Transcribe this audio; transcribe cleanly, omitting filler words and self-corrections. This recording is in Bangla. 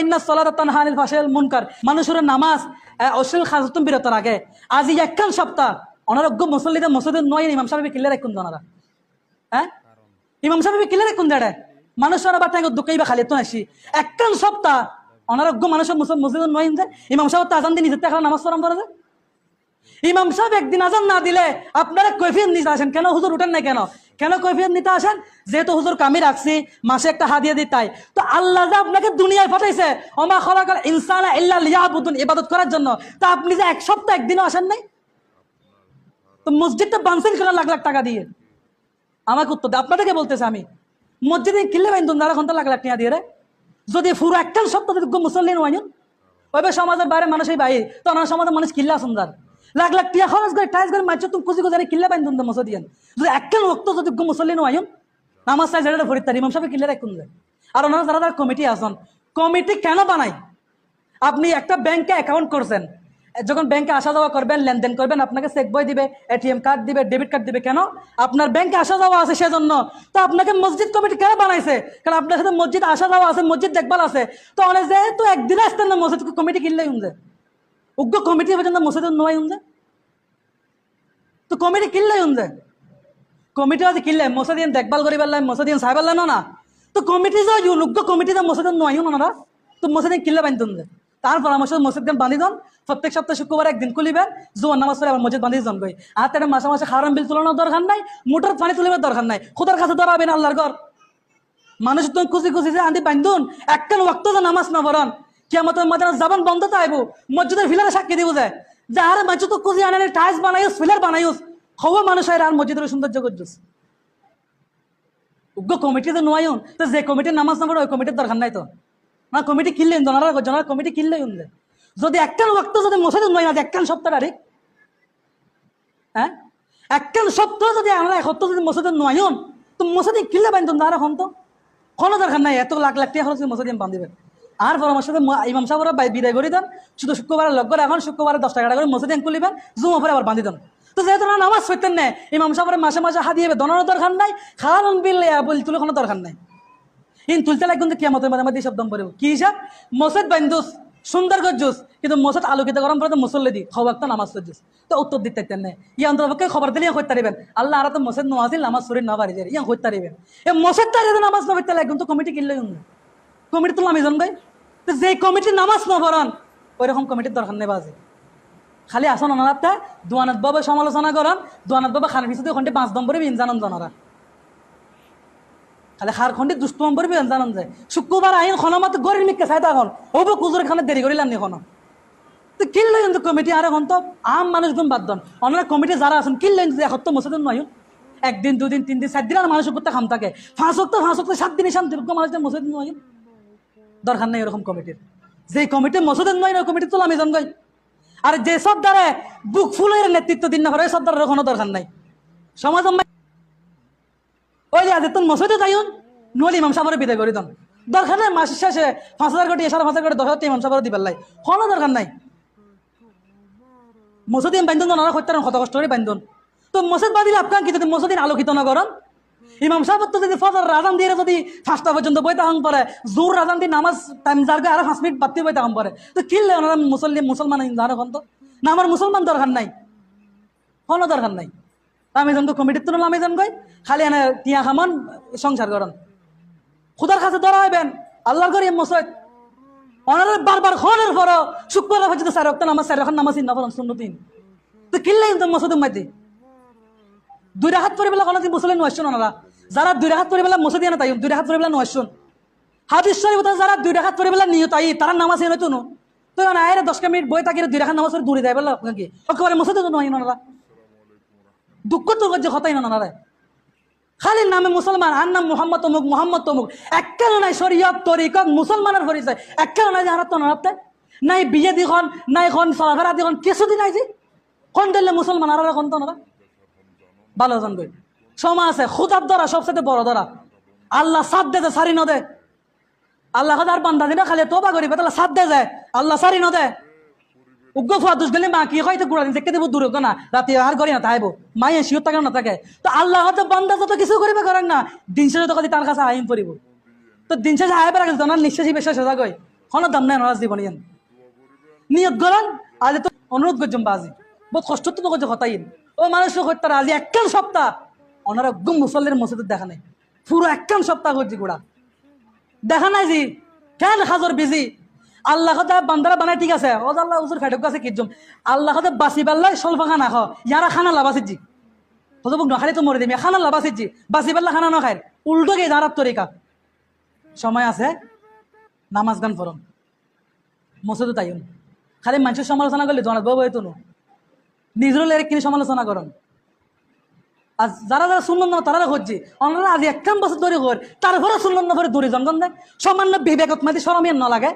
ইন্না সালাতা তানহা আনিল ফাহশাইল মুনকার, মানুষের নামাজ অশ্লীল খাজতুম বিরত রাখে। আজি একখান সপ্তাহ অনারোগ্য মুসল্লিদের মসজিদে নয় ইমাম সাহেব কিল্লে রাখুন জানারা। হ্যাঁ, ইমাম সাহেব কিল্লে রাখুন দেড়ে মানুষের আবার টাইম দুঃখই বা খালি তো আসি একখান সপ্তাহ অনারোগ্য মানুষের মসজিদে নয় যে ইমাম সাহেব তো আজান দিয়ে নিজের টাকা নামাজ পড়াম করে যে ইমাম সাহেব একদিন আজান না দিলে আপনারা কৈফিয়ত নিতে আসেন কেন? হুজুর উঠেন না কেন? কেন কৈফিয়ত নিতে আসেন? যেহেতু হুজুর কামি রাখছি, মাসে একটা হাদিয়া দিই তাই। তো আল্লাহ যে আপনাকে দুনিয়ায় পাঠাইছে ওমা খালাকাল ইনসানা ইল্লা লিয়াবুদুন, ইবাদত করার জন্য। তো আপনি যে এক সপ্তাহ একদিনও আসেন নাই, তো মসজিদটা বানছেন কেন লাখ লাখ টাকা দিয়ে? আমাকে উত্তর দেয়। আপনাদেরকে বলতেছে আমি, মসজিদে কিনলে বাইন্দুন দাঁড়া ঘন্টা লাখ লাখ টাকা দিয়ে রে, যদি পুরো একটা সপ্তাহ মুসল্লিন ওয়াইন ওইভাবে সমাজের বাইরে মানুষই বাইরে, তো আমার সমাজের মানুষ কিল্লা সুন্দর লাখ লাখ টিয়া খরচ করে টাইস করে মাছ তুমি খুঁজি খুঁজি কিল্লা বাইন্দুন মসজিদিয়ান, যদি একখান রক্ত যদি মুসল্লিন ওয়াইন নামাজ চাই যেটা ফরিদ তার ইমাম সাহেব কিল্লা রাখুন যায়। আর ওনারা যারা তার কমিটি আসন, কমিটি কেন বানাই? আপনি একটা ব্যাংকে অ্যাকাউন্ট করছেন, যখন ব্যাংকে আসা যাওয়া করবেন, লেনদেন করবেন, আপনাকে চেক বই দিবে, এটিএম কার্ড দিবে, ডেবিট কার্ড দিবে। কেন? আপনার ব্যাংকে আসা যাওয়া আছে সেজন্য। তো আপনাকে মসজিদ কমিটি কেন বানাইছে? কারণ আপনার সাথে মসজিদ আসা যাওয়া আছে, মসজিদ দেখভাল আছে। তো অনেক যেহেতু একদিনে আসতেন না মসজিদ কমিটি কিনলেই উনছে উগ্র কমিটি পর্যন্ত মসজিদ নয় উনছে, তো কমিটি কিনলেই উনছে কমিটি আছে কিনলে মসজিদ দেখভাল করি পারলাম, মসজিদ সাহেব পারলেন না। তো কমিটি যে উগ্র কমিটি মসজিদ নয় ওনারা, তো মসজিদ কিনলে বান্ধি উনছে। তার পরামর্শ মসজিদ বান্ধি দন, প্রত্যেক সপ্তাহে শুক্রবার একদিন খুলিবেন, জোয়ার নামাজ পড়ে আবার মসজিদ বান্ধি জন গই। আর তার মাসে মাসে হারাম বিল তুলানোর দরকার নাই, মোটর পানি তুলিবার দরকার নাই, খুদার কাছে ধরাবেন আল্লাহর ঘর। মানুষ তুমি খুশি খুশি যে আন্দি বান্ধুন একখান ওয়াক্ত যে নামাজ না পড়ান, কিয়ামতের মধ্যে জবান বন্ধ তো আইব, মসজিদের ফিলারে সাক্ষী দিব যায় যে আরে মানুষ তো খুশি আনে টাইলস বানাইস, ফিলার বানাইস, খবর মানুষ আর মসজিদের সৌন্দর্য করছিস। উগ্র কমিটিতে নয়ন, তো যে কমিটির নামাজ না পড়ে ওই কমিটির দরকার নাই। তো না কমিটি কিনলেন জনারা কমিটি কিনলেই উনলে, যদি একখান ওয়াক্ত যদি মসজিদ নয় না একখান সপ্তাহ তারিখ, হ্যাঁ একখান সপ্তাহ যদি আমরা এক সপ্তাহ যদি মসজিদ নয়ন, তো মসজিদ কিনলে বান্ধব না এখন তো কোনো দরকার নাই, এত লাখ লাখ টাকা খরচ মসজিদ বান্ধিবেন। আর পরামর্শ ইমাম সাহেবরা বিদায় করে দেন, শুধু শুক্রবারে লগ করে এখন শুক্রবারে 10 টাকা করে মসজিদ খুলিবেন, জুমা পরে আবার বান্ধি দেন। তো যেহেতু না নামাজ পড়তেন না, ইমাম সাহেবের মাসে মাসে হাদিয়ে দনানোর দরকার নাই, খাওয়ান বিল বল তুলে কোনো দরকার নাই। ইন তুলতে লাগবে কিন্তু কিয়ামতের মাঝে মাঝে শব্দ পড়ব কি হিসাব? মসজিদ বান্ধুস সুন্দর করজুস, কিন্তু মসজিদ আলোকিত গরম করে তো মুসল্লি দি খবর তো নামাজ পড়ছিস, তো উত্তর দিতে নেই। ইয়া অন্তরপক্ষে খবর দিলে ইয়া করতে পারিবেন আল্লাহ আর তো মসজিদ নামাজিল নামাজ শরীর না পারি ইয়া করতে পারিবেন। এ মসজিদ তার নামাজ না পড়তে লাগবে তো কমিটি কিনলে কমিটি তো আমি জন গাই, তো যে কমিটি নামাজ না পড়ান ওই রকম কমিটির দরকার নেই। বাজে খালি আসন অনারাতে দোয়ানাত বাবা সমালোচনা করেন, দোয়ানাত বাবা খান পিছু ওখানে 5 নম্বরে জানান জানারা খালি হার খন্ডে দুষ্ট নম্বরে জানান যায়। শুক্রবার আইন খনমাত গরির মিকে চাই তখন ওবো কুজুর খানে দেরি করিলাম নি এখন, তো কিনলে কিন্তু কমিটি আর এখন তো আম মানুষ গুণ বাদ দন অনারা কমিটি যারা আছেন কিনলে এখন তো মসজিদ নয় একদিন 2 দিন 3 দিন 4 দিন আর মানুষ করতে খাম থাকে 5 সপ্তাহ 7 দিনে শান্তি মানুষদের মসজিদ নয় দরকার নেই এরকম কমিটির। যে কমিটি মসজিদের নয় না কমিটি তো আমি জানগাই। আর যে সব দ্বারা বুক ফুলের নেতৃত্ব দিন না পারে সব দ্বারা কোনো দরকার নাই। সমাজ ওই যে আজ তুমি মসজিদে যাইন নলি ইমাম সাহেবের বিদায় করে দেন, দরকার নাই মাসের শেষে 5,000 কোটি 5,500 কোটি 10,000 ইমাম সাহেবের দিবার লাই কোনো দরকার নাই। মসজিদ বান্ধন ওনারা করতে কত কষ্ট করে বান্ধন, তো মসজিদ বাঁধিলে আপনার কি যদি মসজিদ আলোকিত না করেন, ইমাম সাহেব তো যদি ফজর রাজান দিয়ে যদি 5টা পর্যন্ত বইতে হন পরে জোর রাজান দিয়ে নামাজ টাইম যার আরো 5 মিনিট বাড়তি বইতে হন পরে, তো কিনলে ওনারা মুসলমান জানো এখন তো না আমার মুসলমান দরকার নাই, কোনো দরকার নাই। আমি জনকে কমিটির তুলনা আমি জন গই খালি এনে টিয়া খামান সংসার করেন, খুদার কাছে ধরা হইবেন আল্লাহর করে মসজিদ ওনারা বারবার খনের পর শুক্রবার পর্যন্ত 4 ওয়াক্ত নামাজ 4 রাকাত নামাজ না পড়েন সুন্নতিন, তো কিনলে কিন্তু মসজিদ মাইতে 2 রাকাত পড়ে বেলা কোনো দিন মুসলিম নয়শন ওনারা যারা 2 রাকাত পড়ে বেলা মসজিদ না তাই 2 রাকাত পড়ে বেলা নয়শন হাদিস শরীফ যারা 2 রাকাত পড়ে বেলা নিয়ত আই তারা নামাজ এনে তো তো না আরে 10 মিনিট বই তাকে 2 রাকাত নামাজ পড়ে দূরে যায় বলা আপনাকে একেবারে মসজিদ নয় ওনারা দুঃখ তো যে হতাই না ওনারা খালি নামে মুসলমান আর নাম মোহাম্মদ তমুক একখানো নাই শরীয়ত তরিকত মুসলমানের পরিচয় একখানো নাই যে হারাত তো নারাতে নাই বিয়ে দিখন নাই এখন চলাফেরা দিখন কিছুদিন নাই যে কোন দিলে মুসলমান আর এখন তো ওনারা ভালো জন গই সময় আছে খুদার দ্বারা সবচেয়ে বড় দ্বারা আল্লাহ সাথ দে সারি ন দে আল্লাহ আর বান্দা দিনা খালি তোবা করিবে তাহলে সাথ দে যায় আল্লাহ সারি ন দে উগ্র ফুয়া দুষ গেলে মা কি হয়তো গুড়া দিন দেখতে দেবো দূর না রাতে আর করি না তাইব মায়ে শিওর থাকে না থাকে, তো আল্লাহ হয়তো বান্দা যত কিছু করিবে করেন না দিন শেষে তো তার কাছে আইন পড়িব, তো দিন শেষে আয় বেড়া গেছে না নিঃশ্বাসী বিশ্বাস সোজা গই কোনো দাম নাই নারাজ দিব নিয়েন নিয়ত করেন আজ তো অনুরোধ করছেন বাজি বহুত কষ্ট তো করছে হতাইন ও মানুষ হত্যার আজি একখান সপ্তাহ ওনারা একদম মুসল্লির মসজিদের দেখা নাই পুরো একখান সপ্তাহ করছি গোড়া দেখা নাই জি কেন হাজর বিজি আল্লাহ কথা বান্দারা বানায় ঠিক আছে ও আল্লাহ উজুর ফেটক আছে কিজম আল্লাহ কথা বাসি পাল্লাই সলফা খানা খাও ইয়ারা খানা লাভাসিজি হতো বুক নখালি তো মরে দিবি খানা লাভাসিজি বাসি পাল্লা খানা না খায় উল্টো গে দাঁড়াত তরিকা সময় আছে নামাজ গান ফরম মসজিদে তাইন খালি মানুষের সমালোচনা করলে জনাত বাবু হইতো না নিজেরও লেরে কিনে সমালোচনা করেন আর যারা যারা শুনলেন না তারা হচ্ছে ওনারা আজ একখান বছর ধরে কর তারপরে শুনলেন না পরে দূরে জনগণ দেয় সামান্য বিবেকত মাতি সরমিয়ার না লাগে